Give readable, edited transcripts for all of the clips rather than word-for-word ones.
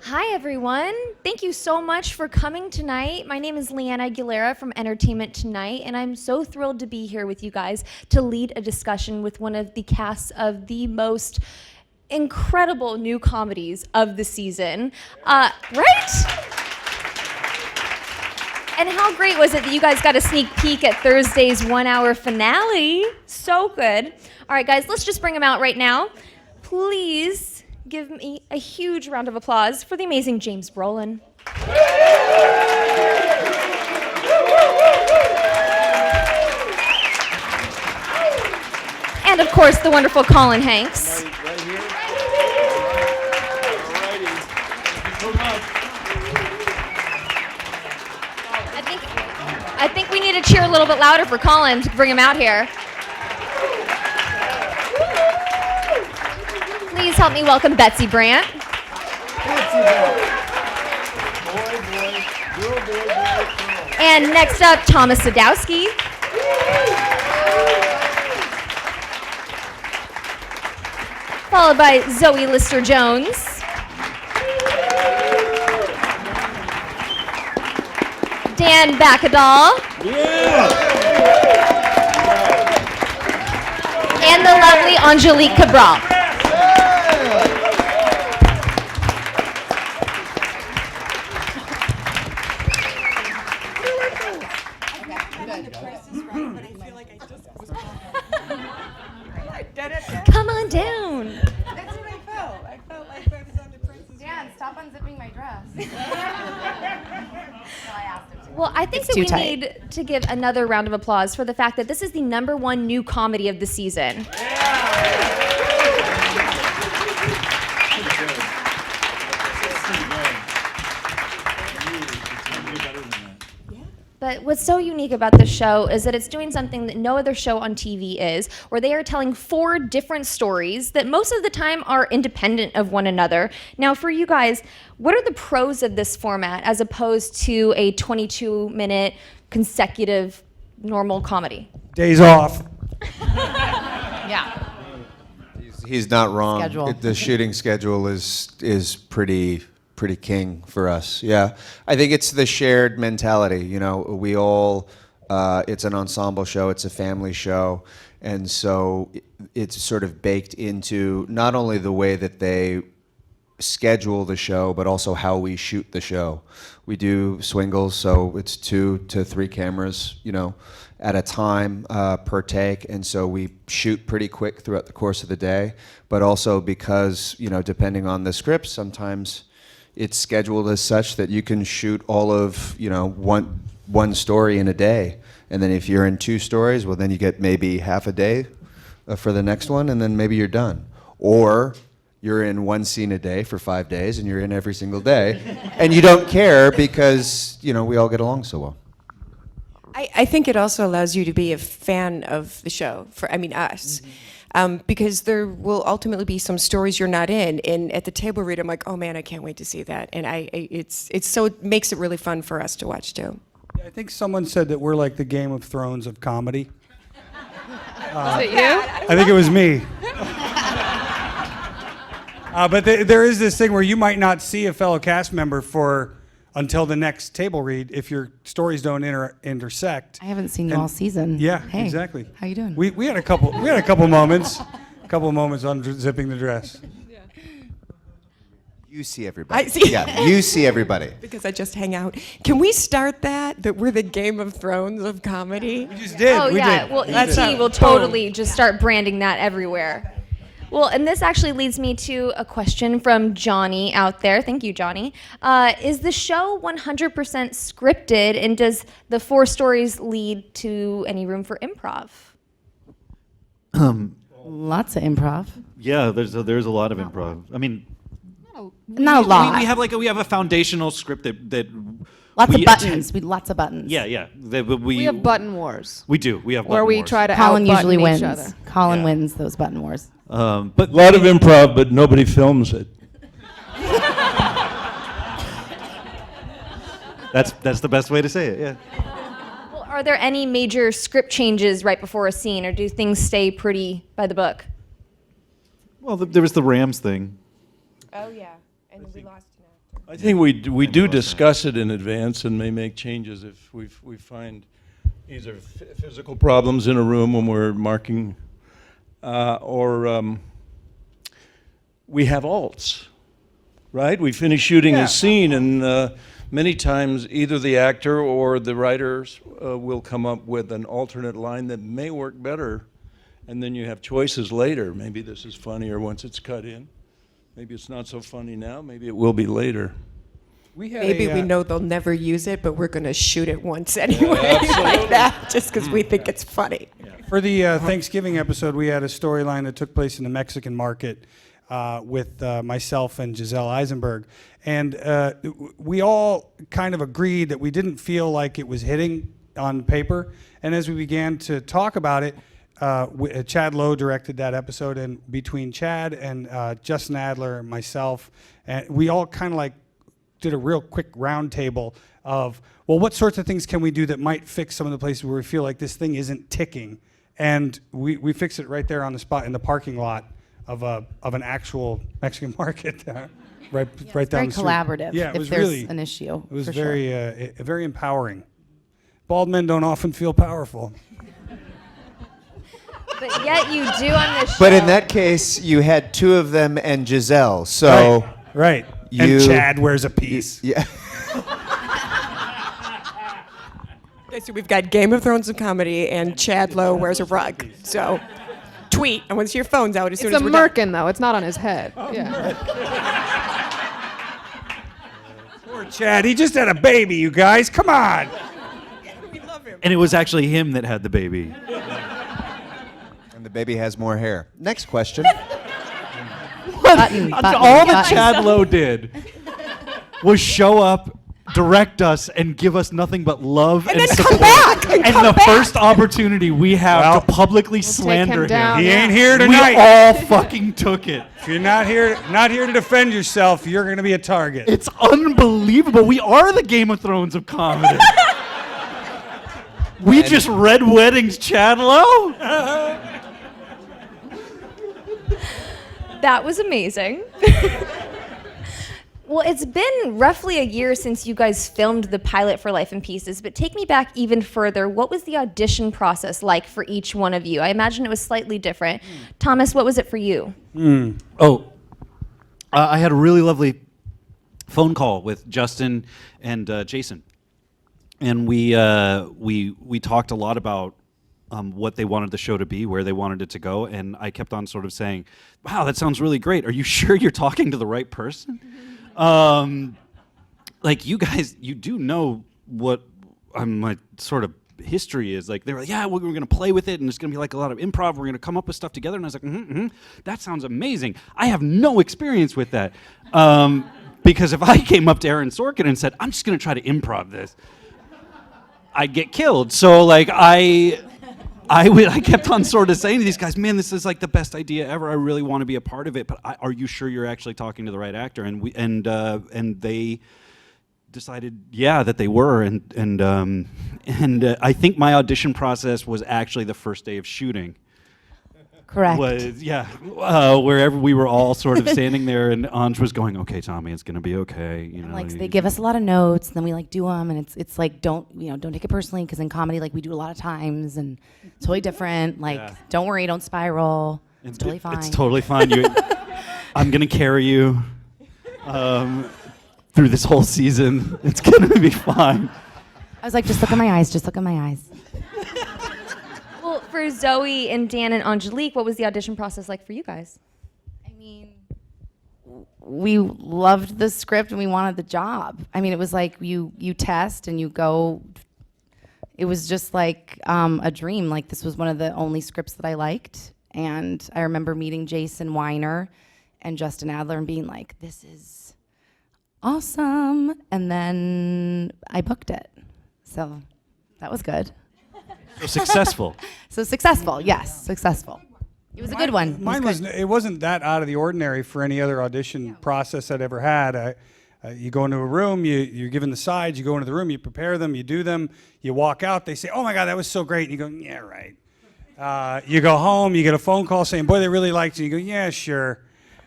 Hi, everyone. Thank you so much for coming tonight. My name is Leanna Aguilera from Entertainment Tonight, and I'm so thrilled to be here with you guys to lead a discussion with one of the casts of the most incredible new comedies of the season. Right? And how great was it that you guys got a sneak peek at Thursday's 1-hour finale? So good. All right, guys, let's just bring them out right now. Please give me a huge round of applause for the amazing James Brolin. And of course, the wonderful Colin Hanks. Right here. Alrighty. Thank you so much. I think we need to cheer a little bit louder for Colin to bring him out here. Please help me welcome Betsy Brandt. And next up, Thomas Sadowski. Followed by Zoe Lister-Jones. Dan Bacadal. And the lovely Angelique Cabral. Come on down. That's what I felt. I felt like I was on the Princess. Dan, stop unzipping my dress. Well, I think that we need to give another round of applause for the fact that this is the #1 new comedy of the season. But what's so unique about this show is that it's doing something that no other show on TV is, where they are telling 4 different stories that most of the time are independent of one another. Now, for you guys, what are the pros of this format as opposed to a 22-minute consecutive normal comedy? Days off. Yeah. He's not wrong. Schedule. The shooting schedule is pretty king for us. Yeah, I think it's the shared mentality. You know, we all. It's an ensemble show. It's a family show, and so it's sort of baked into not only the way that they schedule the show, but also how we shoot the show. We do swingles, so it's 2 to 3 cameras, you know, at a time per take, and so we shoot pretty quick throughout the course of the day. But also because, you know, depending on the script, sometimes it's scheduled as such that you can shoot all of, you know, one story in a day, and then if you're in 2 stories, well, then you get maybe half a day for the next one, and then maybe you're done. Or you're in 1 scene a day for 5 days, and you're in every single day, and you don't care because, you know, we all get along so well. I think it also allows you to be a fan of the show, us. Because there will ultimately be some stories you're not in, and at the table read, I'm like, oh man, I can't wait to see that, and it makes it really fun for us to watch too. I think someone said that we're like the Game of Thrones of comedy. Is it you? I think it was me. But there is this thing where you might not see a fellow cast member until the next table read if your stories don't intersect. I haven't seen you all season. Yeah, Hey, exactly. How you doing? We had a couple moments, unzipping the dress. You see everybody. I see. Yeah, you see everybody. Because I just hang out. Can we start that we're the Game of Thrones of comedy? We just did. Oh, we yeah. did. Well, That's E.T. a- will totally just start branding that everywhere. Well, and this actually leads me to a question from Johnny out there. Thank you, Johnny. Is the show 100% scripted, and does the 4 stories lead to any room for improv? Lots of improv. Yeah, there's a lot of improv. I mean, Not a lot. we have a foundational script that Lots we of buttons. Lots of buttons. Yeah. We have button wars. We do. We have Where button we wars. try to Colin out-button usually each wins. other. Colin Yeah. wins those button wars. But A lot of improv, but nobody films it. that's the best way to say it. Yeah. Well, are there any major script changes right before a scene, or do things stay pretty by the book? Well, there was the Rams thing. Oh yeah. And we lost an actor. I think we do discuss it in advance and may make changes if we find either physical problems in a room when we're marking, or we have alts, right? We finish shooting a scene, and many times either the actor or the writers will come up with an alternate line that may work better, and then you have choices later. Maybe this is funnier once it's cut in. Maybe it's not so funny now. Maybe it will be later. We had Maybe we know they'll never use it, but we're going to shoot it once anyway, like that, just because we think it's funny. For the Thanksgiving episode, we had a storyline that took place in the Mexican market with myself and Giselle Eisenberg. And we all kind of agreed that we didn't feel like it was hitting on paper. And as we began to talk about it, Chad Lowe directed that episode, and between Chad and Justin Adler and myself, and we all kind of like did a real quick round table of, well, what sorts of things can we do that might fix some of the places where we feel like this thing isn't ticking? And we fixed it right there on the spot in the parking lot of an actual Mexican market, right down Very the street. collaborative. Yeah, it if was there's really an issue. It was for very very empowering. Bald men don't often feel powerful. But yet you do on this show. But in that case, you had two of them and Giselle. So Right. You- And Chad wears a piece. yeah. Okay, so we've got Game of Thrones of comedy, and Chad Lowe wears a rug. So tweet, and once your phone's out, as soon It's as a we're done. merkin, though. It's not on his head. Yeah. Poor Chad. He just had a baby, you guys. Come on. We love him. And it was actually him that had the baby. And the baby has more hair. Next question. Button, All that button. Chad Lowe did was show up, direct us, and give us nothing but love and then come support. back, and come the back. first opportunity we have Well, to publicly take slander him down. He Yeah. ain't here we tonight. all fucking took it. If you're not here to defend yourself, you're going to be a target. It's unbelievable. We are the Game of Thrones of comedy. We just Red Weddings Chad Lowe. That was amazing. Well, it's been roughly a year since you guys filmed the pilot for Life in Pieces, but take me back even further. What was the audition process like for each one of you? I imagine it was slightly different. Thomas, what was it for you? I had a really lovely phone call with Justin and Jason, and we talked a lot about what they wanted the show to be, where they wanted it to go, and I kept on sort of saying, "Wow, that sounds really great. Are you sure you're talking to the right person?" Like, you guys, you do know what my sort of history is. Like, they were like, yeah, we're going to play with it, and it's going to be like a lot of improv. We're going to come up with stuff together. And I was like, that sounds amazing. I have no experience with that. Because if I came up to Aaron Sorkin and said, I'm just going to try to improv this, I'd get killed. So, like, I kept on sort of saying to these guys, man, this is like the best idea ever. I really want to be a part of it. But are you sure you're actually talking to the right actor? And they decided, yeah, that they were. And I think my audition process was actually the first day of shooting. Correct. Wherever we were all sort of standing there, and Anj was going, "Okay, Tommy, it's gonna be okay." You know, Like, so they give us a lot of notes, and then we like do them, and it's like don't take it personally, because in comedy, like, we do a lot of times, and it's totally different. Like, Yeah. don't worry, don't spiral. It's totally fine. It's totally fine. I'm gonna carry you through this whole season. It's gonna be fine. I was like, just look at my eyes, just look at my eyes. Well, for Zoe and Dan and Angelique, what was the audition process like for you guys? I mean, we loved the script and we wanted the job. I mean, it was like you test and you go. It was just like a dream. Like, this was one of the only scripts that I liked. And I remember meeting Jason Weiner and Justin Adler and being like, this is awesome. And then I booked it. So that was good. So successful. So successful, yes, successful. It was a good one. Mine it wasn't that out of the ordinary for any other audition process I'd ever had. You go into a room, you're given the sides, you go into the room, you prepare them, you do them, you walk out, they say, oh my God, that was so great. And you go, yeah, right. You go home, you get a phone call saying, boy, they really liked you. You go, yeah, sure.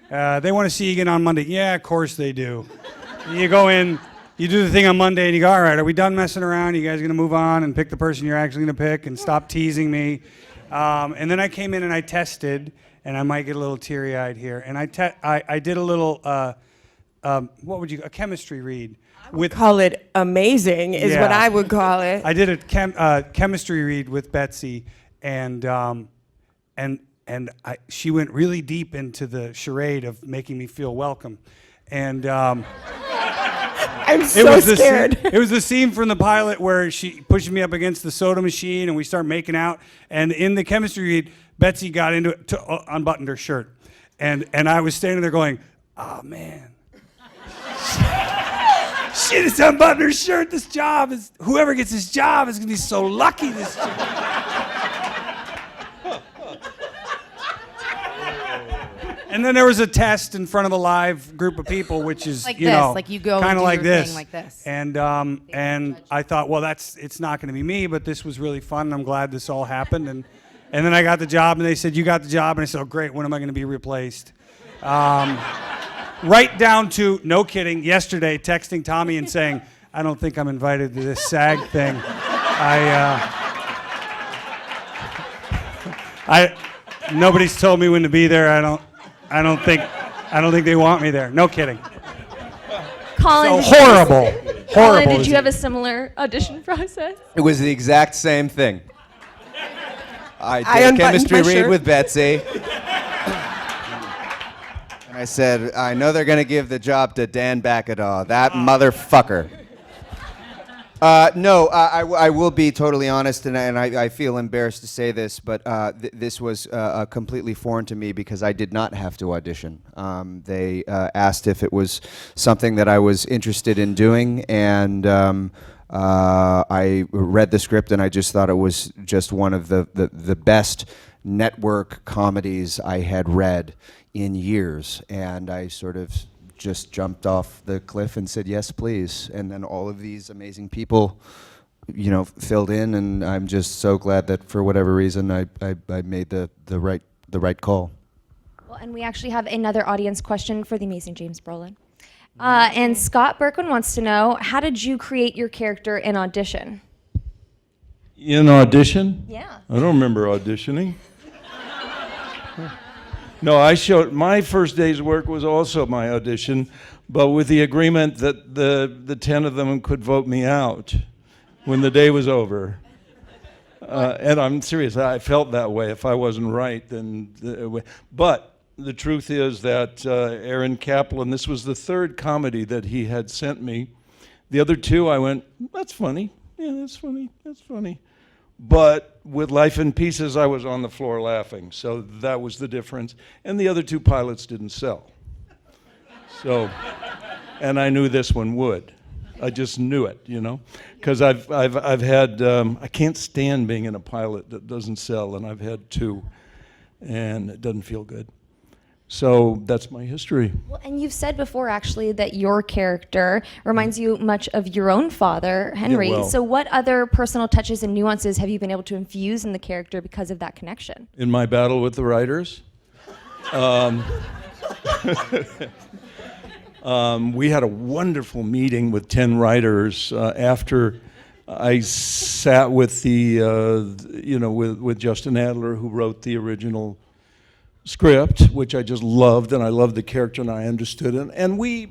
They want to see you again on Monday. Yeah, of course they do. You go in, you do the thing on Monday, and you go, all right, are we done messing around? You guys going to move on and pick the person you're actually going to pick and stop teasing me? And then I came in and I tested, and I might get a little teary-eyed here. And I did a little, a chemistry read. Call it amazing is what Yeah. I would call it. I did a chemistry read with Betsy, and she went really deep into the charade of making me feel welcome, and I'm it so was the scared. scene, it was the scene from the pilot where she pushed me up against the soda machine, and we start making out. And in the chemistry read, Betsy got into it, unbuttoned her shirt, and I was standing there going, "Oh man." She just unbuttoned her shirt. This job is, whoever gets this job is gonna be so lucky. This job. And then there was a test in front of a live group of people, which is, Like you this, know, like you go and kind of do like your thing this. like this. And I thought, well, it's not going to be me, but this was really fun, and I'm glad this all happened. And then I got the job, and they said, you got the job, and I said, oh, great. When am I going to be replaced? Right down to, no kidding, yesterday texting Tommy and saying, I don't think I'm invited to this SAG thing. Nobody's told me when to be there. I don't think they want me there. No kidding. Colin, So did you- horrible. Colin, Horrible. did you have a similar audition process? It was the exact same thing. I did I a unbuttoned chemistry my read shirt. with Betsy. And I said, I know they're going to give the job to Dan Bacadaw, that motherfucker. No, I will be totally honest, and I feel embarrassed to say this, but this was completely foreign to me because I did not have to audition. They asked if it was something that I was interested in doing, and I read the script, and I just thought it was just one of the best network comedies I had read in years, and I sort of just jumped off the cliff and said yes please, and then all of these amazing people filled in, and I'm just so glad that for whatever reason I made the right call. Well, and we actually have another audience question for the amazing James Brolin. And Scott Berkman wants to know, how did you create your character in audition? In audition? Yeah. I don't remember auditioning. No, my first day's work was also my audition, but with the agreement that the 10 of them could vote me out when the day was over. And I'm serious, I felt that way. If I wasn't right, then... But the truth is that Aaron Kaplan, this was the third comedy that he had sent me. The other two, I went, that's funny. Yeah, that's funny. That's funny. But with Life in Pieces, I was on the floor laughing. So that was the difference. And the other two pilots didn't sell. So, and I knew this one would. I just knew it, because I've had, I can't stand being in a pilot that doesn't sell, and I've had two, and it doesn't feel good. So that's my history. Well, and you've said before, actually, that your character reminds you much of your own father, Henry. Yeah, well. So what other personal touches and nuances have you been able to infuse in the character because of that connection? In my battle with the writers, we had a wonderful meeting with 10 writers after I sat with with Justin Adler, who wrote the original script, which I just loved, and I loved the character, and I understood it. And we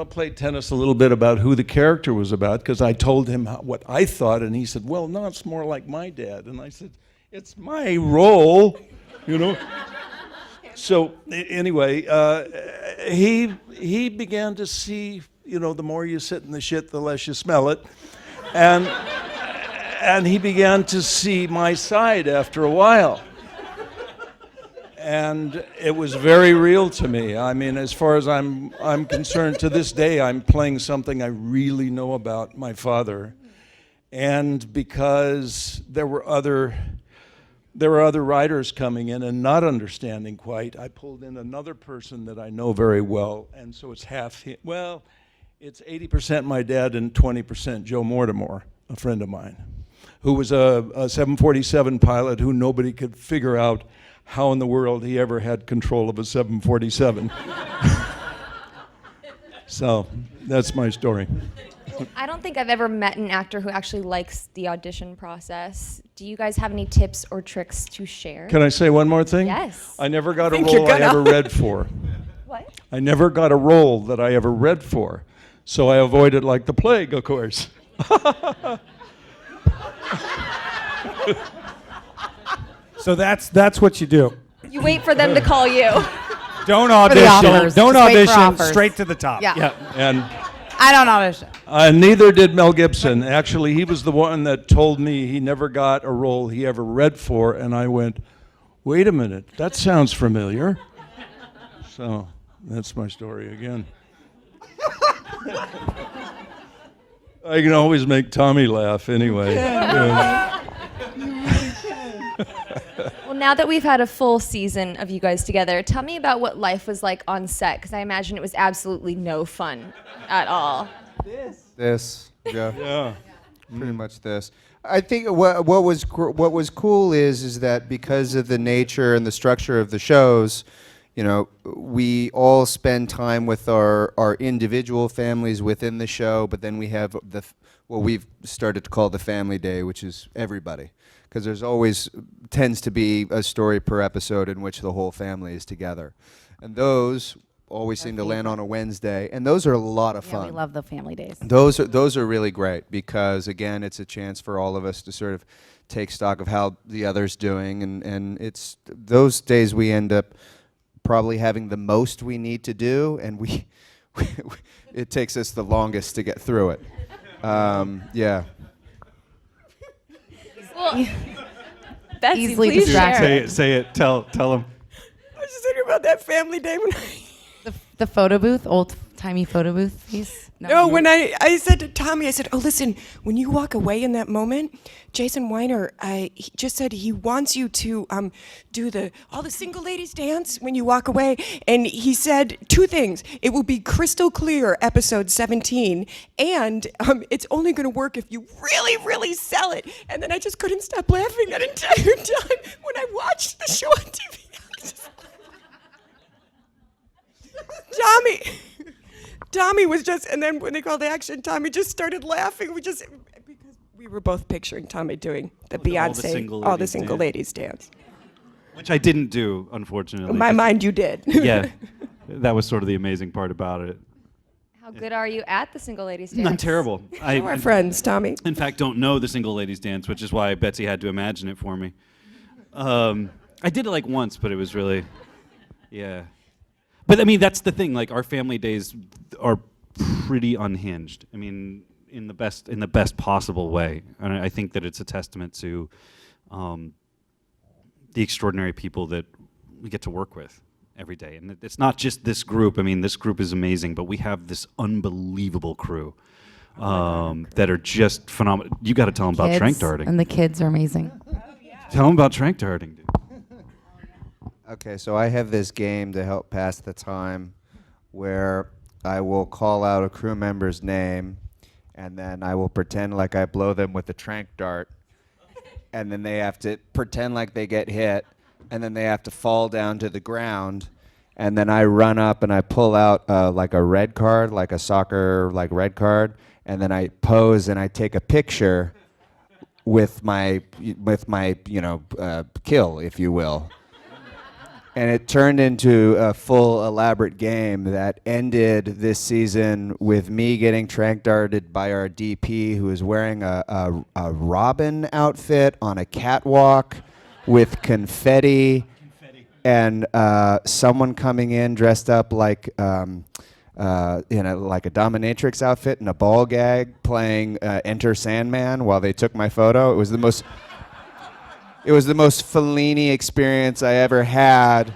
played tennis a little bit about who the character was about, because I told him what I thought, and he said, well, no, it's more like my dad. And I said, it's my role, So anyway, he began to see, the more you sit in the shit, the less you smell it. And he began to see my side after a while. And it was very real to me. I mean, as far as I'm concerned, to this day, I'm playing something I really know about my father. And because there were other writers coming in and not understanding quite, I pulled in another person that I know very well, and so it's it's 80% my dad and 20% Joe Mortimer, a friend of mine, who was a 747 pilot who nobody could figure out how in the world he ever had control of a 747. So that's my story. I don't think I've ever met an actor who actually likes the audition process. Do you guys have any tips or tricks to share? Can I say one more thing? Yes. I never got a think you're role I gonna. ever read for. What? I never got a role that I ever read for. So I avoided like the plague, of course. So that's what you do. You wait for them to call you. Don't the audition. offers. Don't Just wait for audition. offers. Straight to the top. Yeah. And I don't audition. neither did Mel Gibson. Actually, he was the one that told me he never got a role he ever read for, and I went, wait a minute, that sounds familiar. So that's my story again. I can always make Tommy laugh anyway. Well, now that we've had a full season of you guys together, tell me about what life was like on set, because I imagine it was absolutely no fun at all. This, yeah. Yeah. Pretty much this. I think what was cool is that because of the nature and the structure of the shows, you know, we all spend time with our individual families within the show, but then we have what we've started to call the family day, which is everybody, because there's always tends to be a story per episode in which the whole family is together, and those always seem to land on a Wednesday, and those are a lot of Yeah, fun. we love the family days. Those are really great because again, it's a chance for all of us to sort of take stock of how the other's doing, and it's those days we end up probably having the most we need to do, and we it takes us the longest to get through it. Yeah. Well, Betsy, Easily please distracted. share. Say it. Tell him. I was just thinking about that family day when The photo booth, old-timey photo booth piece. No, when I said to Tommy, I said, "Oh, listen, when you walk away in that moment, Jason Weiner, he just said he wants you to do all the single ladies dance when you walk away, and he said two things: it will be crystal clear, episode 17, and it's only going to work if you really, really sell it." And then I just couldn't stop laughing that entire time when I watched the show on TV. Tommy was just, and then when they called action, Tommy just started laughing. Because we were both picturing Tommy doing the Beyonce, all the single ladies dance. Which I didn't do, unfortunately. In my mind, you did. Yeah, that was sort of the amazing part about it. How good are you at the single ladies dance? Not terrible. We're friends, Tommy. In fact, don't know the single ladies dance, which is why Betsy had to imagine it for me. I did it like once, but it was really, yeah. But I mean, that's the thing. Like our family days are pretty unhinged. I mean, in the best possible way. And I think that it's a testament to the extraordinary people that we get to work with every day. And it's not just this group. I mean, this group is amazing, but we have this unbelievable crew that are just phenomenal. You got to tell them about trank darting. And the kids are amazing. Tell them about trank darting, dude. Okay, so I have this game to help pass the time where I will call out a crew member's name, and then I will pretend like I blow them with a trank dart, and then they have to pretend like they get hit, and then they have to fall down to the ground, and then I run up and I pull out like a red card, like a soccer like red card, and then I pose and I take a picture with my kill, if you will. And it turned into a full elaborate game that ended this season with me getting trank darted by our DP, who was wearing a Robin outfit on a catwalk with confetti, and someone coming in dressed up like like a dominatrix outfit and a ball gag playing Enter Sandman while they took my photo. It was the most Fellini experience I ever had.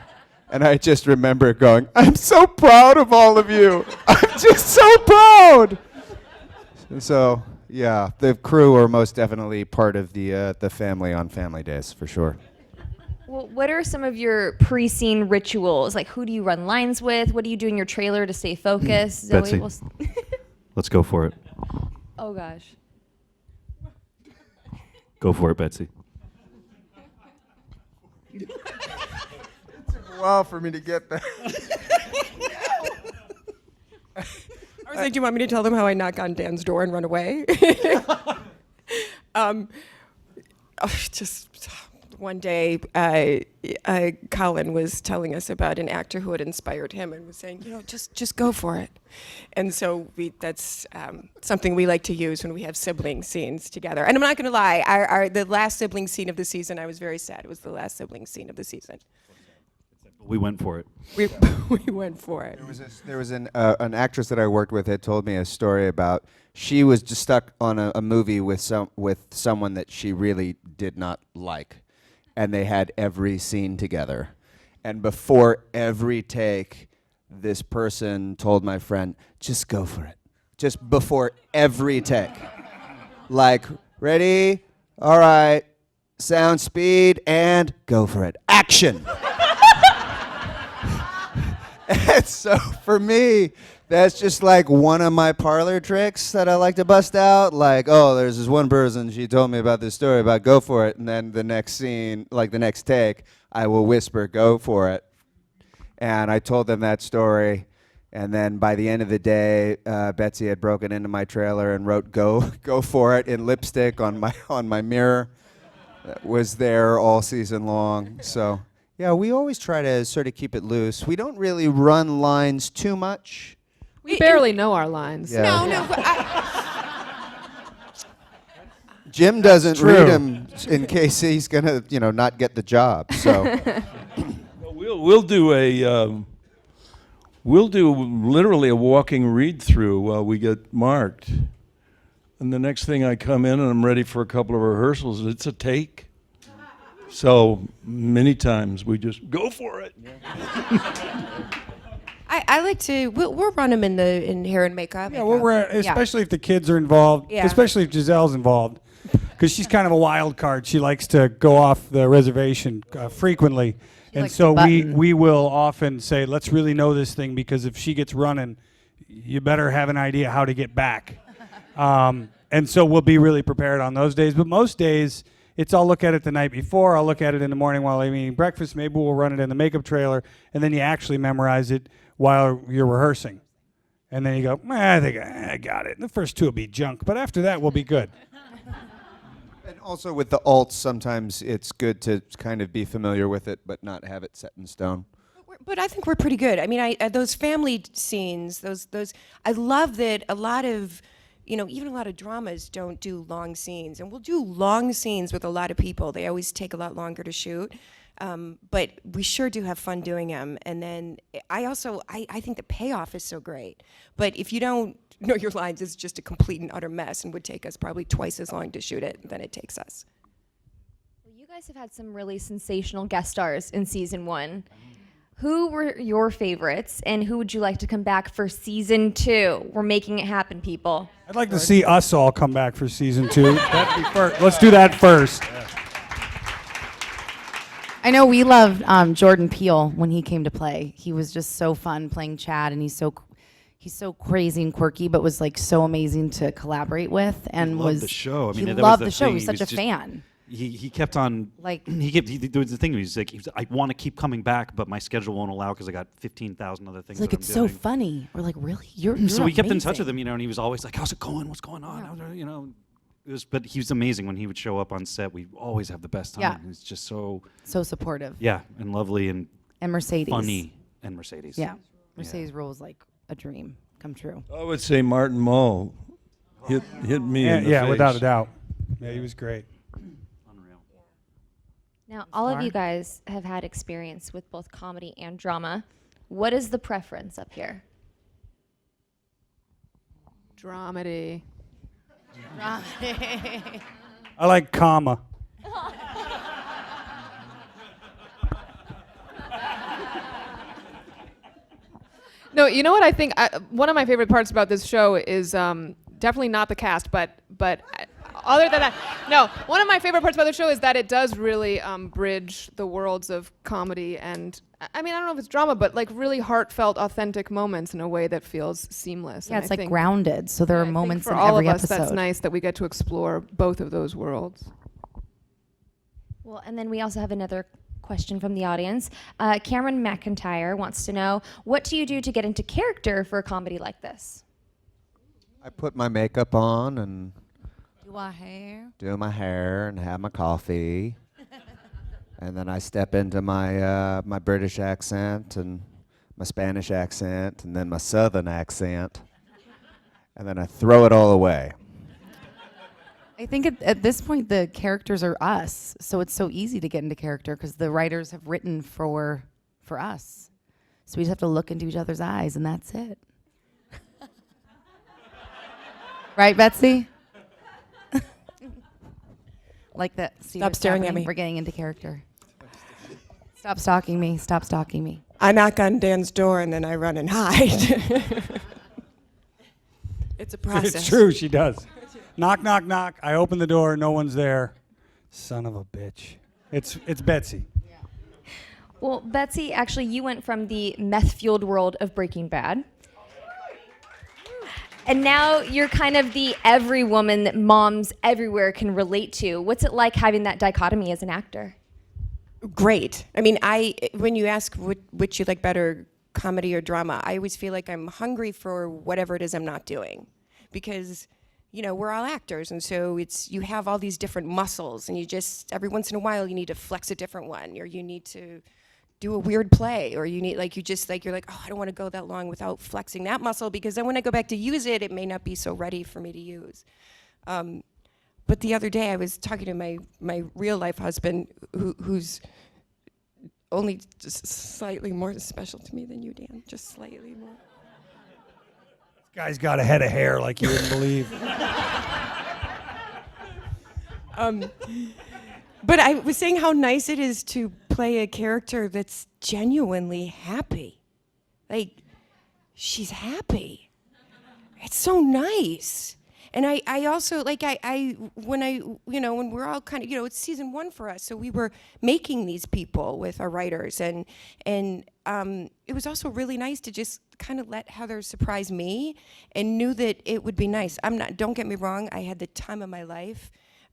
And I just remember going, I'm so proud of all of you. I'm just so proud. And so, yeah, the crew are most definitely part of the family on family days, for sure. Well, what are some of your pre-scene rituals? Like, who do you run lines with? What do you do in your trailer to stay focused? Betsy. will Let's go for it. Oh, gosh. Go for it, Betsy. a while for me to get there. I was like, do you want me to tell them how I knock on Dan's door and run away? Just one day, Colin was telling us about an actor who had inspired him and was saying, just go for it. And so that's something we like to use when we have sibling scenes together. And I'm not going to lie, the last sibling scene of the season, I was very sad. It was the last sibling scene of the season. We went for it. We went for it. There was an actress that I worked with that told me a story about she was just stuck on a movie with someone that she really did not like, and they had every scene together, and before every take, this person told my friend, "Just go for it," just before every take, like, ready, all right, sound, speed, and go for it, action. And so for me, that's just like one of my parlor tricks that I like to bust out. Like, oh, there's this one person, she told me about this story about go for it. And then the next scene, like the next take, I will whisper, go for it. And I told them that story. And then by the end of the day, Betsy had broken into my trailer and wrote go for it in lipstick on my mirror. That was there all season long. So yeah, we always try to sort of keep it loose. We don't really run lines too much. We barely know our lines. Yeah. No, but Jim doesn't true. read them in case he's gonna, not get the job. So We'll do literally a walking read through while we get marked. And the next thing I come in and I'm ready for a couple of rehearsals, it's a take. So many times we just go for it. I like to. We'll run them in hair and makeup. Yeah, especially if the kids are involved, Yeah. especially if Giselle's involved, because she's kind of a wild card. She likes to go off the reservation frequently, and likes so to button. we will often say, let's really know this thing, because if she gets running, you better have an idea how to get back. And so we'll be really prepared on those days. But most days, I'll look at it the night before. I'll look at it in the morning while I'm eating breakfast. Maybe we'll run it in the makeup trailer, and then you actually memorize it while you're rehearsing. And then you go, I think I got it. The first two will be junk, but after that, we'll be good. and also with the alts, sometimes it's good to kind of be familiar with it, but not have it set in stone. But I think we're pretty good. I mean, those family scenes, those. I love that a lot of, even a lot of dramas don't do long scenes, and we'll do long scenes with a lot of people. They always take a lot longer to shoot, but we sure do have fun doing them. And then I think the payoff is so great. But if you don't know your lines, it's just a complete and utter mess, and would take us probably twice as long to shoot it than it takes us. Well, you guys have had some really sensational guest stars in season 1. Who were your favorites, and who would you like to come back for season 2? We're making it happen, people. I'd like to see us all come back for season 2. That'd be first. Let's do that first. I know we loved Jordan Peele when he came to play. He was just so fun playing Chad, and he's so crazy and quirky, but was like so amazing to collaborate with. And Loved the show. I mean, he that was loved the the show. thing. He was He such a was just- fan. He kept on Like- there was the thing. He's like, I want to keep coming back, but my schedule won't allow because I got 15,000 other things. It's like that it's I'm so doing. funny. We're like, really? You're So we kept in touch amazing. with him, and he was always like, "How's it going? What's going on?" But he was amazing when he would show up on set. We always have the best time. Yeah. He's just so So supportive. and lovely and And Mercedes. funny, and Mercedes. Yeah. Mercedes rules like a dream come true. I would say Martin Mull hit me in the Yeah, face. without a doubt. Yeah, he was great. Unreal. Now, all of you guys have had experience with both comedy and drama. What is the preference up here? Dramedy. I like comma. No, you know what I think? One of my favorite parts about this show is definitely not the cast, but other than that, no. One of my favorite parts about the show is that it does really bridge the worlds of comedy and, I mean, I don't know if it's drama, but like really heartfelt, authentic moments in a way that feels seamless. Yeah, And it's I like think- grounded. So there I are think moments for in all every of us, episode. that's nice that we get to explore both of those worlds. Well, and then we also have another question from the audience. Cameron McIntyre wants to know, what do you do to get into character for a comedy like this? I put my makeup on and Do our hair. do my hair and have my coffee. And then I step into my my British accent and my Spanish accent and then my Southern accent. And then I throw it all away. I think at this point the characters are us, so it's so easy to get into character because the writers have written for us. So we just have to look into each other's eyes, and that's it. Right, Betsy? Like that. See, Stop what's staring at happening? me. We're getting into character. Stop stalking me. Stop stalking me. I knock on Dan's door and then I run and hide. It's a process. It's true, she does. Knock, knock, knock. I open the door, no one's there. Son of a bitch. It's Betsy. Well, Betsy, actually, you went from the meth-fueled world of Breaking Bad. And now you're kind of the every woman that moms everywhere can relate to. What's it like having that dichotomy as an actor? Great. I mean, when you ask which you like better, comedy or drama, I always feel like I'm hungry for whatever it is I'm not doing, because we're all actors, and so you have all these different muscles, and you just every once in a while you need to flex a different one, or you need to do a weird play, or you need you're like, oh, I don't want to go that long without flexing that muscle, because then when I go back to use it, it may not be so ready for me to use. But the other day I was talking to my real life husband, who's only just slightly more special to me than you, Dan, just slightly more. This guy's got a head of hair like you wouldn't believe. But I was saying how nice it is to play a character that's genuinely happy. Like, she's happy. It's so nice. And I also, like, when we're all kind of, it's season 1 for us, so we were making these people with our writers, and it was also really nice to just kind of let Heather surprise me, and knew that it would be nice. Don't get me wrong, I had the time of my life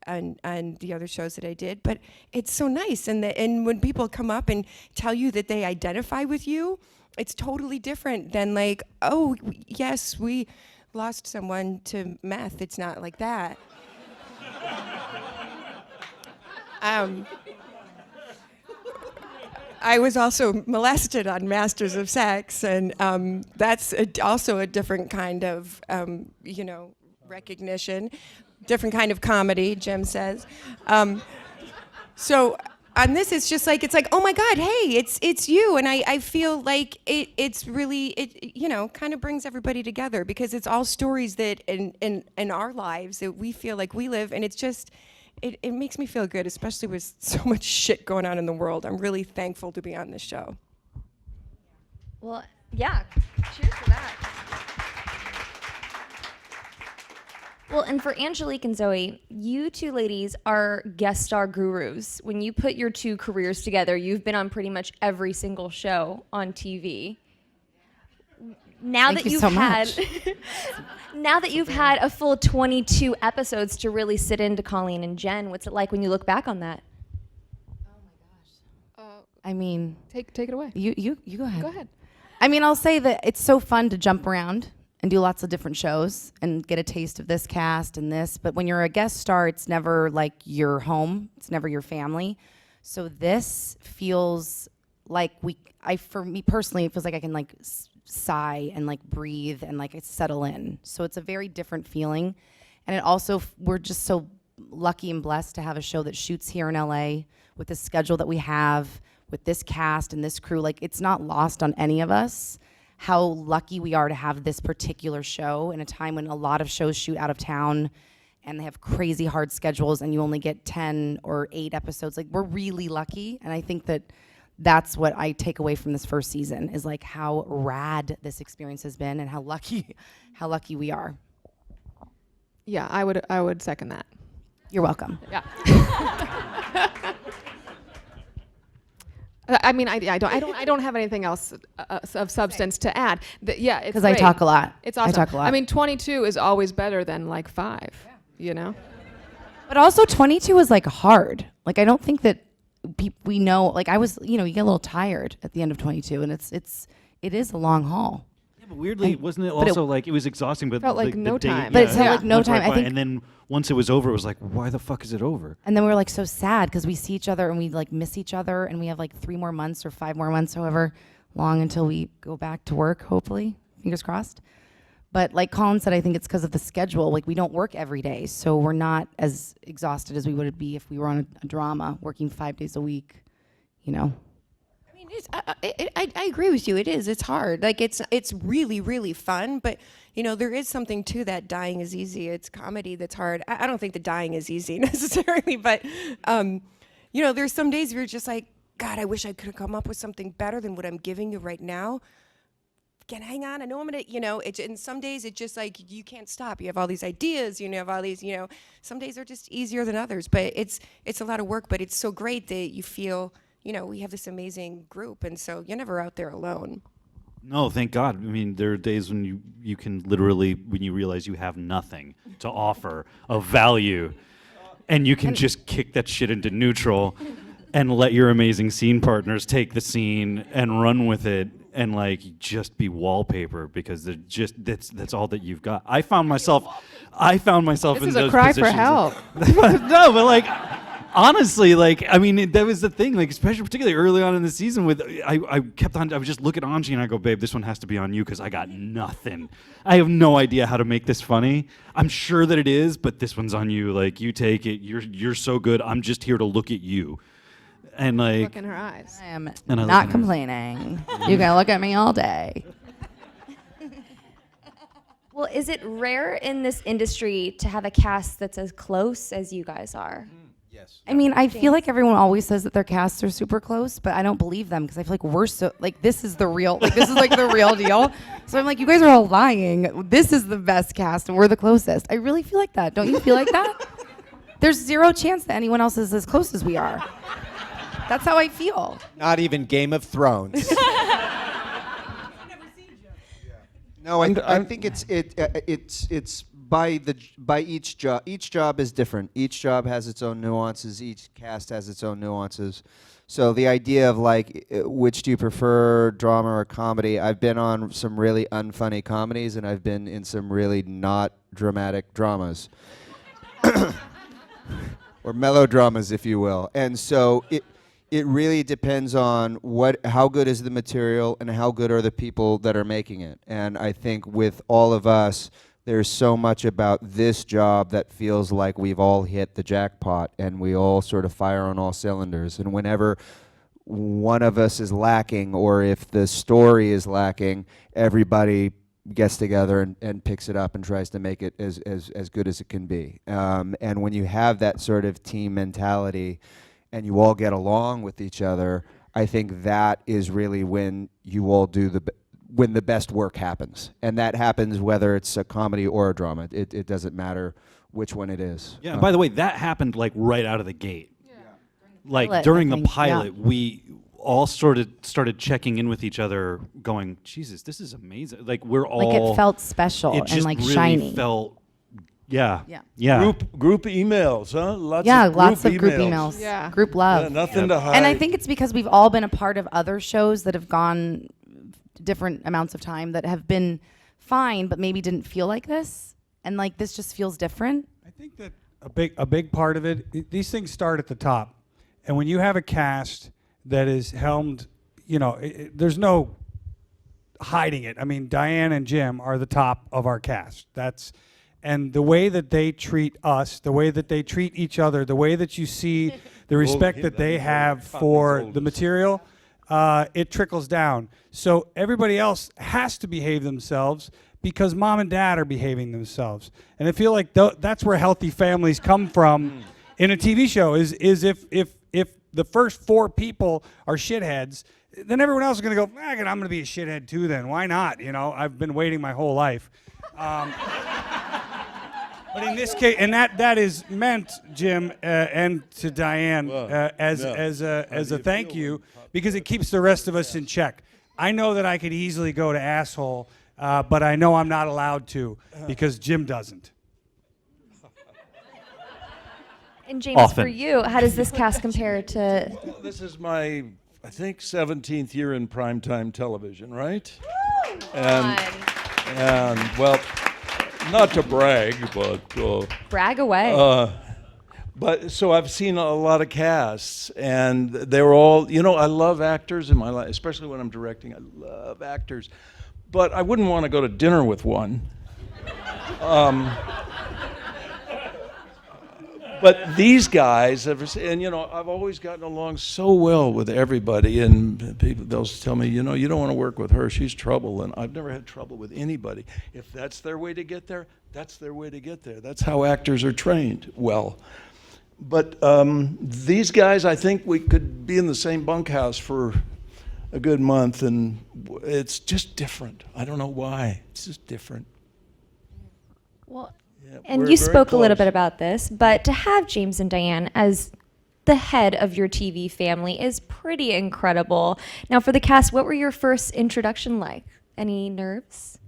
on the other shows that I did, but it's so nice, and when people come up and tell you that they identify with you, it's totally different than like, oh, yes, we lost someone to meth. It's not like that. I was also molested on Masters of Sex, and that's also a different kind of, recognition, different kind of comedy, Jim says. So on this, it's like, oh my God, hey, it's you, and I feel like it's really, kind of brings everybody together, because it's all stories that in our lives that we feel like we live, and it's just, it makes me feel good, especially with so much shit going on in the world. I'm really thankful to be on this show. Well, yeah, cheers for that. Well, and for Angelique and Zoe, you two ladies are guest star gurus. When you put your two careers together, you've been on pretty much every single show on TV. Now Thank that you you've so had much. now that you've had a full 22 episodes to really sit into Colleen and Jen, what's it like when you look back on that? I mean, Take it away. you go ahead. Go ahead. I mean, I'll say that it's so fun to jump around and do lots of different shows and get a taste of this cast and this. But when you're a guest star, it's never like your home. It's never your family. So this feels like for me personally, it feels like I can like sigh and like breathe and like settle in. So it's a very different feeling. And it also, we're just so lucky and blessed to have a show that shoots here in LA with the schedule that we have, with this cast and this crew. Like, it's not lost on any of us how lucky we are to have this particular show in a time when a lot of shows shoot out of town and they have crazy hard schedules and you only get 10 or 8 episodes. Like, we're really lucky, and I think that that's what I take away from this first season, is like how rad this experience has been and how lucky we are. Yeah, I would second that. You're welcome. Yeah. I mean, I don't have anything else of substance to add. Yeah, it's 'Cause I great. talk a lot. It's I awesome. talk a lot. I mean, 22 is always better than like 5. You know. But also 22 was like hard. Like, I don't think that we know, like I was, you get a little tired at the end of 22, and it is a long haul. Yeah, but weirdly, wasn't it but it also like it was exhausting? But Felt like the no day- time. But it felt like no went time. right I by, think- and then once it was over, it was like, why the fuck is it over? And then we were like so sad because we see each other and we like miss each other, and we have like 3 more months or 5 more months, however long, until we go back to work, hopefully, fingers crossed. But like Colin said, I think it's because of the schedule. Like we don't work every day, so we're not as exhausted as we would be if we were on a drama working 5 days a week, I mean, I agree with you. It is. It's hard. Like it's really, really fun. But there is something to that. Dying is easy. It's comedy that's hard. I don't think the dying is easy necessarily, but there's some days where you're just like, God, I wish I could have come up with something better than what I'm giving you right now. Again, hang on. I know I'm gonna. And some days it's just like you can't stop. You have all these ideas. You have all these. Some days are just easier than others. But it's a lot of work. But it's so great that you feel. We have this amazing group, and so you're never out there alone. No, thank God. I mean, there are days when you can literally, when you realize you have nothing to offer of value, and you can just kick that shit into neutral and let your amazing scene partners take the scene and run with it and like just be wallpaper because that's all that you've got. I found myself This in is those a cry for positions. help. No, but like honestly, like I mean, that was the thing. Like especially particularly early on in the season, with I was just looking at Anji and I go, babe, this one has to be on you because I got nothing. I have no idea how to make this funny. I'm sure that it is, but this one's on you. Like you take it. You're so good. I'm just here to look at you. And like, Look in her eyes. I am And I look not at her. complaining. You can look at me all day. Well, is it rare in this industry to have a cast that's as close as you guys are? Yes. I mean, I feel like everyone always says that their casts are super close, but I don't believe them because I feel like we're so like this is the real the real deal. So I'm like, you guys are all lying. This is the best cast and we're the closest. I really feel like that. Don't you feel like that? There's zero chance that anyone else is as close as we are. That's how I feel. Not even Game of Thrones. No, I think it's by each job. Each job is different. Each job has its own nuances. Each cast has its own nuances. So the idea of like, which do you prefer, drama or comedy? I've been on some really unfunny comedies, and I've been in some really not dramatic dramas, or melodramas, if you will. And so it really depends on how good is the material and how good are the people that are making it. And I think with all of us, there's so much about this job that feels like we've all hit the jackpot and we all sort of fire on all cylinders. And whenever one of us is lacking, or if the story is lacking, everybody gets together and picks it up and tries to make it as good as it can be. And when you have that sort of team mentality, and you all get along with each other, I think that is really when you all do when the best work happens. And that happens whether it's a comedy or a drama. It doesn't matter which one it is. yeah. And by the way, that happened like right out of the gate. Like Pilot, during I the think, pilot, yeah. we all started checking in with each other, going, Jesus, this is amazing. Like we're all Like it felt special it and just like really shiny. felt yeah. Yeah. Group emails, huh? Lots of group emails. Yeah. Group love. Yeah, nothing to hide. And I think it's because we've all been a part of other shows that have gone different amounts of time that have been fine, but maybe didn't feel like this. And like this just feels different. I think that a big part of it, these things start at the top. And when you have a cast that is helmed, there's no hiding it. I mean, Diane and Jim are the top of our cast. And the way that they treat us, the way that they treat each other, the way that you see the respect that they have for the material, it trickles down. So everybody else has to behave themselves because mom and dad are behaving themselves. And I feel like that's where healthy families come from in a TV show is if the first 4 people are shitheads, then everyone else is going to go, I'm going to be a shithead too then. Why not? I've been waiting my whole life. But in this case, and that is meant, Jim, and to Diane, as a thank you, because it keeps the rest of us in check. I know that I could easily go to asshole, but I know I'm not allowed to because Jim doesn't. And James, Often. for you, how does this cast compare to? This is my, I think, 17th year in primetime television, right? And well, not to brag, but Brag away. but so I've seen a lot of casts, and they were all, you know, I love actors in my life, especially when I'm directing. I love actors, but I wouldn't want to go to dinner with one. But these guys, and you know, I've always gotten along so well with everybody, and people, they'll tell me, you know, you don't want to work with her, she's trouble, and I've never had trouble with anybody. If that's their way to get there, that's their way to get there. That's how actors are trained well. But these guys, I think we could be in the same bunkhouse for a good month, and it's just different. I don't know why. It's just different. Well, Yeah, and we're you very spoke a little close. bit about this, but to have James and Diane as the head of your TV family is pretty incredible. Now, for the cast, what were your first introduction like? Any nerves?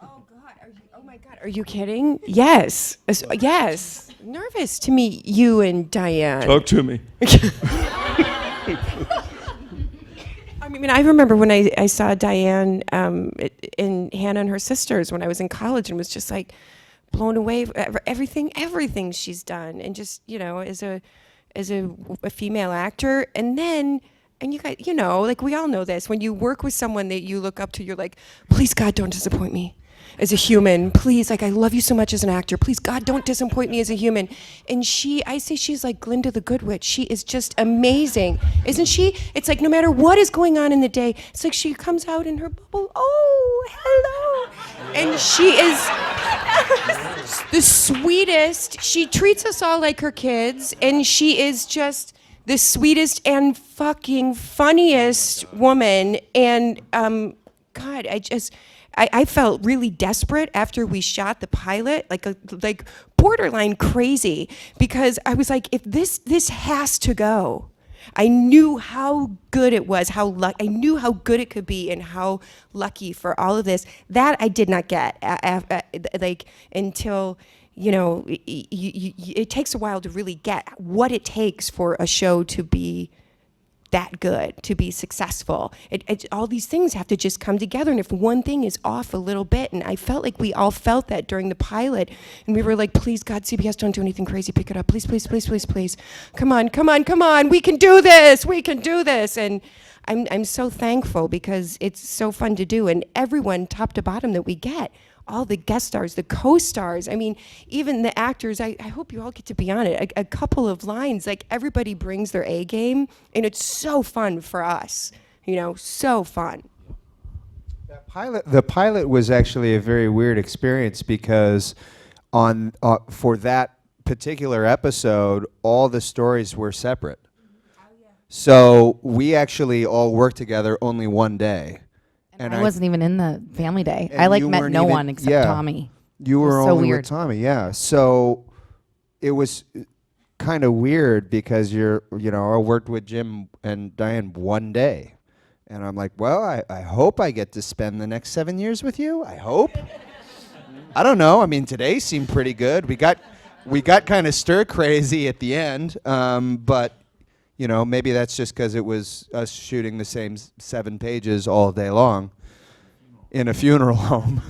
Oh God! Oh my God! Are you kidding? Yes. Yes. Nervous to meet you and Diane. Talk to me. I mean, I remember when I saw Diane in Hannah and Her Sisters when I was in college, and was just like blown away everything she's done, and just, you know, as a female actor. And then, and you guys, you know, like, we all know this, when you work with someone that you look up to, you're like, please God, don't disappoint me as a human. Please, like, I love you so much as an actor. Please God, don't disappoint me as a human. And I say she's like Glinda the Good Witch. She is just amazing, isn't she? It's like, no matter what is going on in the day, it's like she comes out in her bubble. Oh, hello. And she is the sweetest. She treats us all like her kids, and she is just the sweetest and fucking funniest woman. And God, I felt really desperate after we shot the pilot, like borderline crazy, because I was like, if this has to go. I knew how good it was, I knew how good it could be, and how lucky for all of this. That I did not get, until, you know, it takes a while to really get what it takes for a show to be that good, to be successful. All these things have to just come together, and if one thing is off a little bit, and I felt like we all felt that during the pilot, and we were like, please God, CBS, don't do anything crazy, pick it up, please, please, please, please, please, come on, we can do this. And I'm so thankful, because it's so fun to do, and everyone top to bottom that we get, all the guest stars, the co-stars, I mean, even the actors, I hope you all get to be on it. A couple of lines, like, everybody brings their A game, and it's so fun for us, you know, so fun. The pilot was actually a very weird experience, because for that particular episode, all the stories were separate. So we actually all worked together only one day. And I wasn't even in the family day. And I like you met weren't no even- one except yeah. Tommy. You It was were so only weird. with Tommy, yeah. So it was kind of weird, because I worked with Jim and Diane one day. And I'm like, well, I hope I get to spend the next 7 years with you. I hope. I don't know. I mean, today seemed pretty good. We got kind of stir crazy at the end, but you know, maybe that's just because it was us shooting the same 7 pages all day long in a funeral home.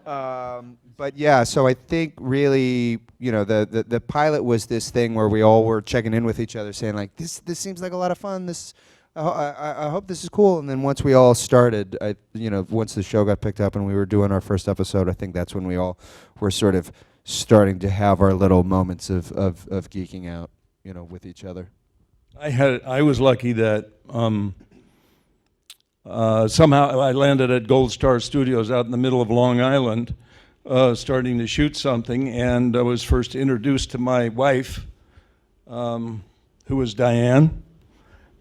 But yeah, so I think really, you know, the pilot was this thing where we all were checking in with each other, saying like, this seems like a lot of fun. I hope this is cool. And then once we all started, once the show got picked up and we were doing our first episode, I think that's when we all were sort of starting to have our little moments of geeking out, you know, with each other. I was lucky that somehow I landed at Gold Star Studios out in the middle of Long Island, starting to shoot something, and I was first introduced to my wife, who was Diane,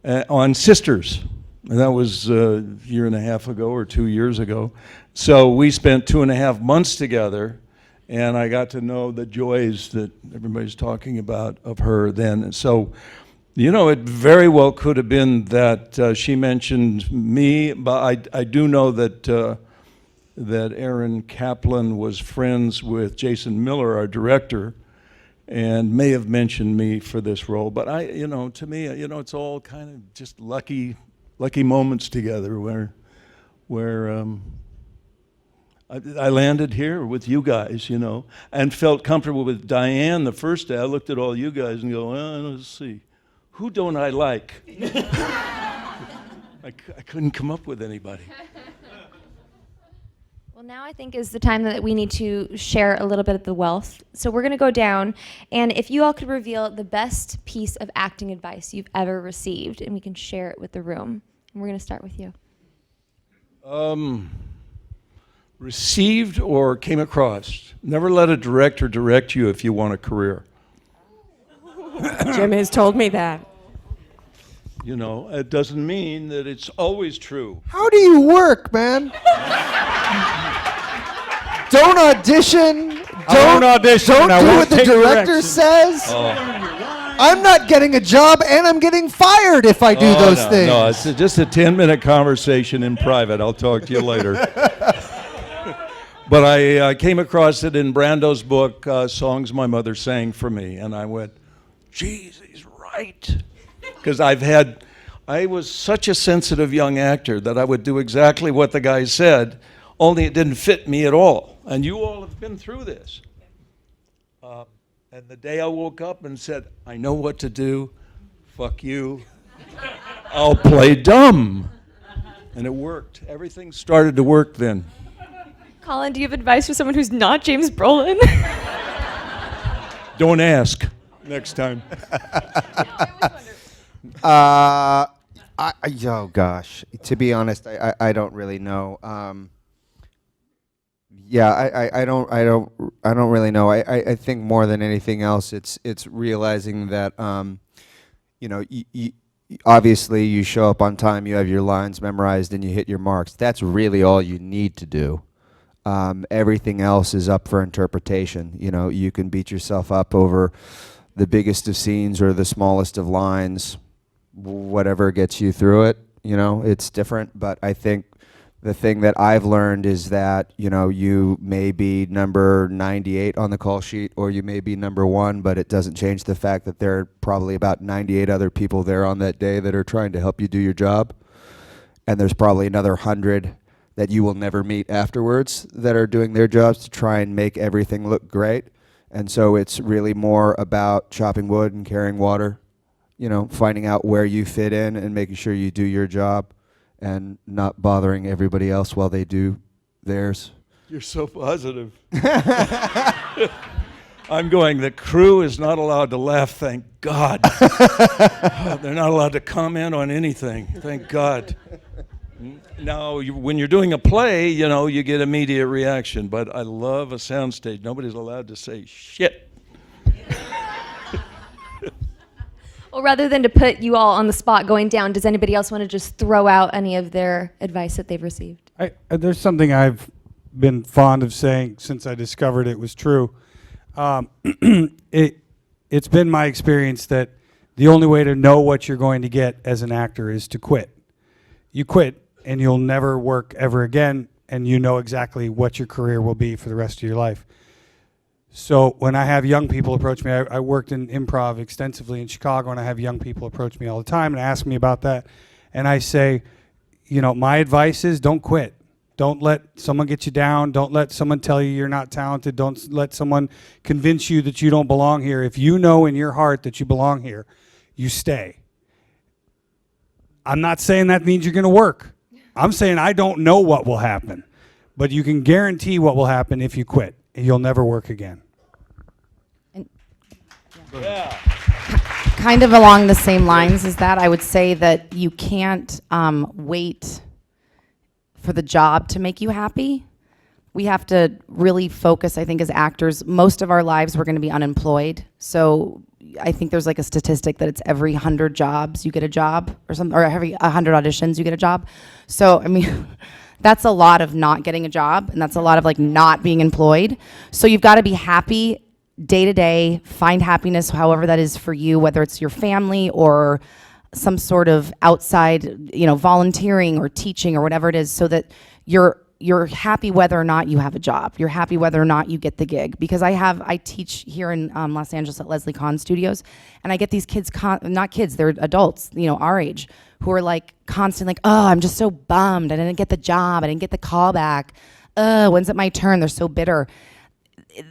on Sisters. And that was a year and a half ago or 2 years ago. So we spent 2.5 months together, and I got to know the joys that everybody's talking about of her then. And so, you know, it very well could have been that she mentioned me, but I do know that that Aaron Kaplan was friends with Jason Miller, our director, and may have mentioned me for this role. But to me, it's all kind of just lucky moments together where I landed here with you guys, and felt comfortable with Diane the first day. I looked at all you guys and go, let's see, who don't I like? I couldn't come up with anybody. Well, now I think is the time that we need to share a little bit of the wealth. So we're going to go down, and if you all could reveal the best piece of acting advice you've ever received, and we can share it with the room. And we're going to start with you. Received or came across. Never let a director direct you if you want a career. Jim has told me that. It doesn't mean that it's always true. How do you work, man? Don't audition. won't audition. Don't I do won't what the take director direction. says. I'm not getting a job, and I'm getting fired if I do those things. No, it's just a 10-minute conversation in private. I'll talk to you later. But I came across it in Brando's book, Songs My Mother Sang for Me, and I went, geez, he's right. Because I was such a sensitive young actor that I would do exactly what the guy said, only it didn't fit me at all. And you all have been through this. And the day I woke up and said, I know what to do, fuck you, I'll play dumb. And it worked. Everything started to work then. Colin, do you have advice for someone who's not James Brolin? Don't ask next time. Oh gosh. To be honest, I don't really know. I don't really know. I think more than anything else, it's realizing that obviously you show up on time, you have your lines memorized, and you hit your marks. That's really all you need to do. Everything else is up for interpretation. You can beat yourself up over the biggest of scenes or the smallest of lines, whatever gets you through it. It's different. But I think the thing that I've learned is that, you may be number 98 on the call sheet, or you may be number 1, but it doesn't change the fact that there are probably about 98 other people there on that day that are trying to help you do your job. And there's probably another 100 that you will never meet afterwards that are doing their jobs to try and make everything look great. And so it's really more about chopping wood and carrying water, finding out where you fit in and making sure you do your job and not bothering everybody else while they do theirs. You're so positive. I'm going, the crew is not allowed to laugh, thank God. They're not allowed to comment on anything, thank God. Now, when you're doing a play, you get immediate reaction, but I love a soundstage. Nobody's allowed to say shit. Well, rather than to put you all on the spot going down, does anybody else want to just throw out any of their advice that they've received? There's something I've been fond of saying since I discovered it was true. It's been my experience that the only way to know what you're going to get as an actor is to quit. You quit, and you'll never work ever again, and you know exactly what your career will be for the rest of your life. So when I have young people approach me, I worked in improv extensively in Chicago, and I have young people approach me all the time and ask me about that. And I say, my advice is don't quit. Don't let someone get you down. Don't let someone tell you you're not talented. Don't let someone convince you that you don't belong here. If you know in your heart that you belong here, you stay. I'm not saying that means you're going to work. I'm saying I don't know what will happen. But you can guarantee what will happen if you quit. You'll never work again. Kind of along the same lines as that, I would say that you can't wait for the job to make you happy. We have to really focus, I think, as actors. Most of our lives we're going to be unemployed. So I think there's like a statistic that it's every 100 jobs you get a job, or something, or every 100 auditions you get a job. So, I mean, that's a lot of not getting a job, and that's a lot of like not being employed. So you've got to be happy day to day, find happiness however that is for you, whether it's your family or some sort of outside, volunteering or teaching or whatever it is, so that you're you're happy whether or not you have a job. You're happy whether or not you get the gig. Because I teach here in Los Angeles at Leslie Kahn Studios, and I get these kids, not kids, they're adults, our age, who are like constantly like, oh, I'm just so bummed. I didn't get the job. I didn't get the call back. When's it my turn? They're so bitter.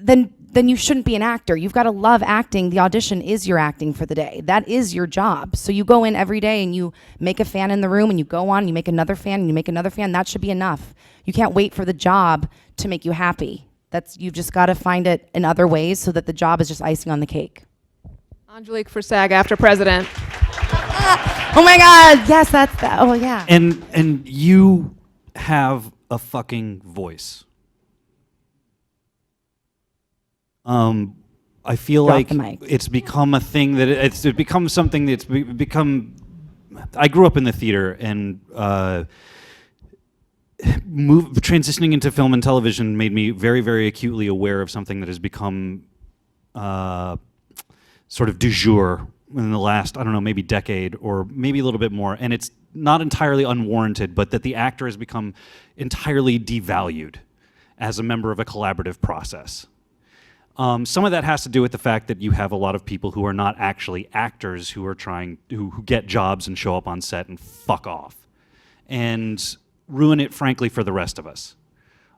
Then you shouldn't be an actor. You've got to love acting. The audition is your acting for the day. That is your job. So you go in every day and you make a fan in the room and you go on and you make another fan and you make another fan. That should be enough. You can't wait for the job to make you happy. You've just got to find it in other ways so that the job is just icing on the cake. Angelique for SAG-AFTRA president. Oh my God, yes, that's that. Oh yeah. And you have a fucking voice. I feel Drop like the mic. it's become a thing that it's become something that's become. I grew up in the theater and transitioning into film and television made me very, very acutely aware of something that has become sort of du jour in the last, I don't know, maybe decade or maybe a little bit more. And it's not entirely unwarranted, but that the actor has become entirely devalued as a member of a collaborative process. Some of that has to do with the fact that you have a lot of people who are not actually actors who are who get jobs and show up on set and fuck off and ruin it, frankly, for the rest of us.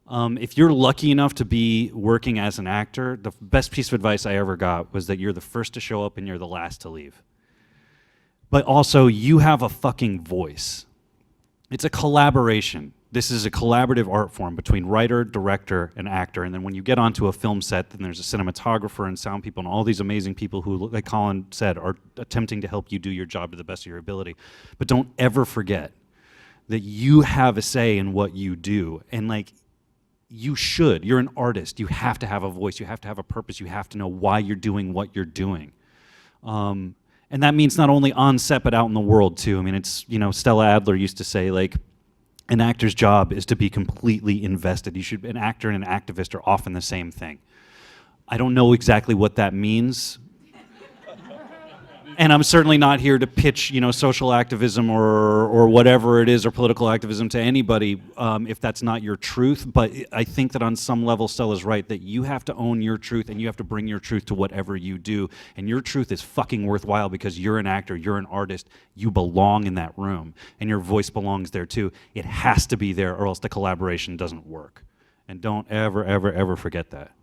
If you're lucky enough to be working as an actor, the best piece of advice I ever got was that you're the first to show up and you're the last to leave. But also, you have a fucking voice. It's a collaboration. This is a collaborative art form between writer, director, and actor. And then when you get onto a film set, then there's a cinematographer and sound people and all these amazing people who, like Colin said, are attempting to help you do your job to the best of your ability. But don't ever forget that you have a say in what you do. And like, you should. You're an artist. You have to have a voice. You have to have a purpose. You have to know why you're doing what you're doing. And that means not only on set, but out in the world too. I mean, it's, Stella Adler used to say, like, an actor's job is to be completely invested. An actor and an activist are often the same thing. I don't know exactly what that means. And I'm certainly not here to pitch, social activism or whatever it is, or political activism to anybody if that's not your truth. But I think that on some level, Stella's right, that you have to own your truth and you have to bring your truth to whatever you do. And your truth is fucking worthwhile because you're an actor, you're an artist, you belong in that room, and your voice belongs there too. It has to be there or else the collaboration doesn't work. And don't ever, ever, ever forget that.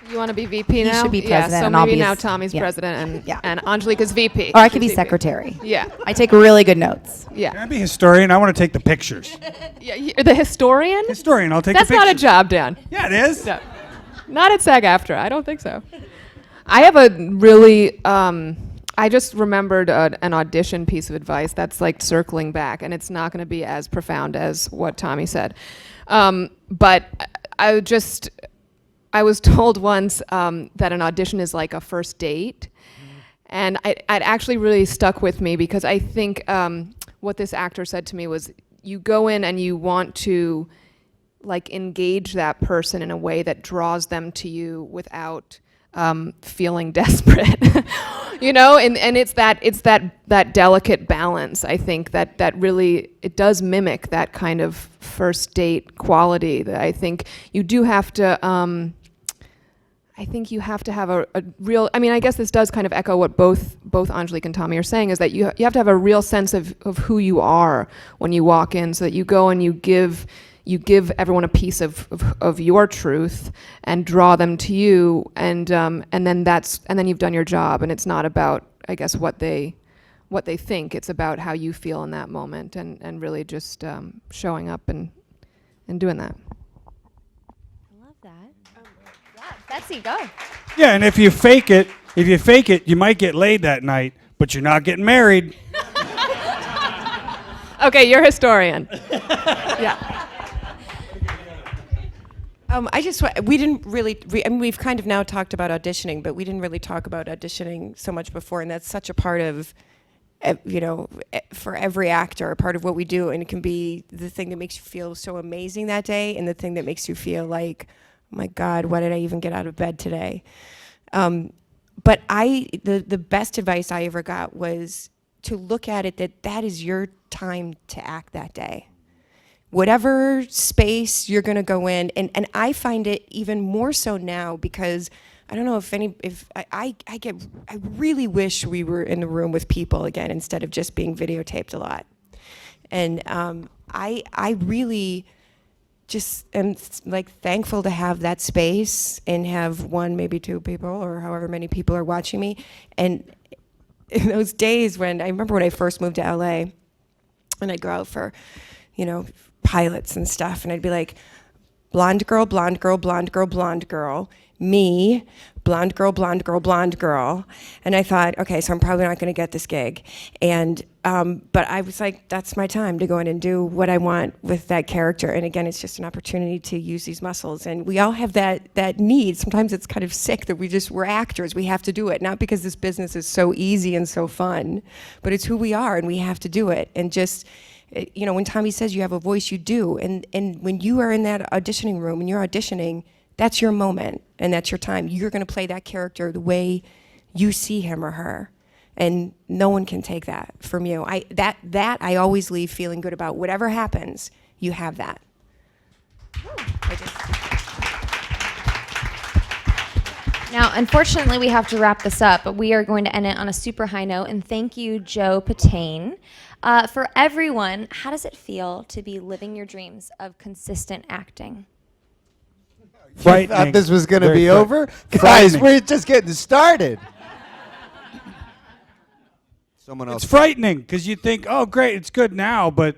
You want to be VP He now? should be Yeah, president, so and I'll maybe be now his- Tommy's yeah. president Yeah. and Angelique is VP. Or I could be She's VP. secretary. Yeah. I take really good notes. Can Yeah. I be historian? I want to take the pictures. Yeah. The historian? Historian, I'll take That's the pictures. not a job, Dan. Yeah, it is. No. Not at SAG-AFTRA. I don't think so. I have a really, I just remembered an audition piece of advice that's like circling back, and it's not going to be as profound as what Tommy said. But I was told once that an audition is like a first date. And it actually really stuck with me because I think what this actor said to me was, you go in and you want to like engage that person in a way that draws them to you without feeling desperate, and it's that delicate balance. I think that really, it does mimic that kind of first date quality that I think you do have to, I think you have to have a real, I guess this does kind of echo what both Angelique and Tommy are saying, is that you have to have a real sense of who you are when you walk in, so that you go and you give everyone a piece of your truth and draw them to you, and then you've done your job, and it's not about, I guess, what they think. It's about how you feel in that moment, and really just showing up and doing that. I love that. Yeah, Betsy, go. Yeah, and if you fake it, you might get laid that night, but you're not getting married. Okay, you're historian. Yeah. We didn't really, we've kind of now talked about auditioning, but we didn't really talk about auditioning so much before, and that's such a part of, for every actor, a part of what we do, and it can be the thing that makes you feel so amazing that day, and the thing that makes you feel like, oh my God, why did I even get out of bed today? But the best advice I ever got was, to look at it that is your time to act that day. Whatever space you're going to go in, and I find it even more so now because I don't know if I really wish we were in the room with people again instead of just being videotaped a lot. And I really just am like thankful to have that space and have one, maybe two people or however many people are watching me. And in those days when, I remember when I first moved to LA and I'd go out for, pilots and stuff, and I'd be like, blonde girl, blonde girl, blonde girl, blonde girl, me, blonde girl, blonde girl, blonde girl. And I thought, okay, so I'm probably not going to get this gig. And but I was like, that's my time to go in and do what I want with that character. And again, it's just an opportunity to use these muscles. And we all have that need. Sometimes it's kind of sick that we're actors. We have to do it, not because this business is so easy and so fun, but it's who we are, and we have to do it. And just, when Tommy says you have a voice, you do. And when you are in that auditioning room and you're auditioning, that's your moment and that's your time. You're going to play that character the way you see him or her. And no one can take that from you. I always leave feeling good about whatever happens, you have that. Now, unfortunately, we have to wrap this up, but we are going to end it on a super high note. And thank you, Joe Patain. For everyone, how does it feel to be living your dreams of consistent acting? You thought this was going to Very be fright- over? Guys, frightening. we're just getting started. Someone else. It's frightening because you think, oh, great, it's good now, but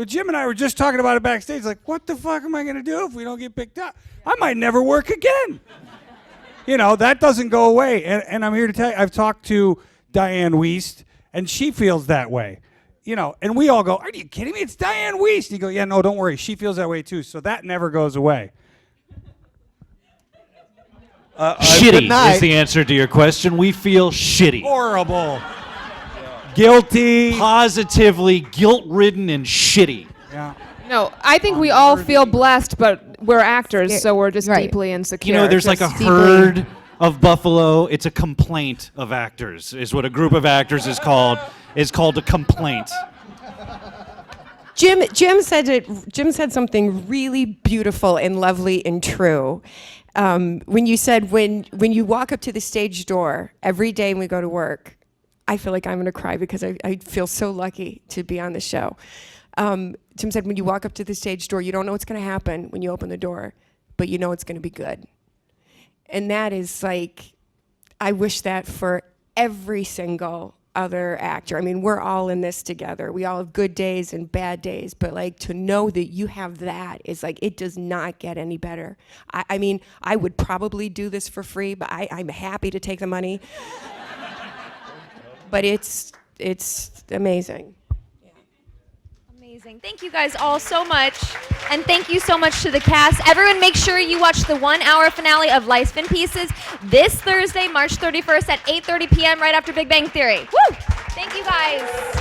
Jim and I were just talking about it backstage. Like, what the fuck am I going to do if we don't get picked up? I might never work again. That doesn't go away. And I'm here to tell you, I've talked to Diane Wiest, and she feels that way. And we all go, are you kidding me? It's Diane Wiest. You go, yeah, no, don't worry. She feels that way too. So that never goes away. Shitty night. is the answer to your question. We feel shitty. Horrible. Guilty. Positively guilt-ridden and shitty. Yeah. No, I think we all feel blessed, but we're actors, so we're just Right. deeply insecure. There's like a Just herd of buffalo. It's a complaint of actors, is what a group of actors is called. Is called a complaint. Jim said something really beautiful and lovely and true. When you said when you walk up to the stage door every day when we go to work, I feel like I'm going to cry because I feel so lucky to be on the show. Jim said when you walk up to the stage door, you don't know what's going to happen when you open the door, but you know it's going to be good. And that is like, I wish that for every single other actor. I mean, we're all in this together. We all have good days and bad days, but like to know that you have that is like, it does not get any better. I mean, I would probably do this for free, but I'm happy to take the money. But it's amazing. Amazing. Thank you guys all so much. And thank you so much to the cast. Everyone, make sure you watch the 1-hour finale of Life in Pieces this Thursday, March 31st at 8:30 p.m. right after Big Bang Theory. Woo! Thank you guys.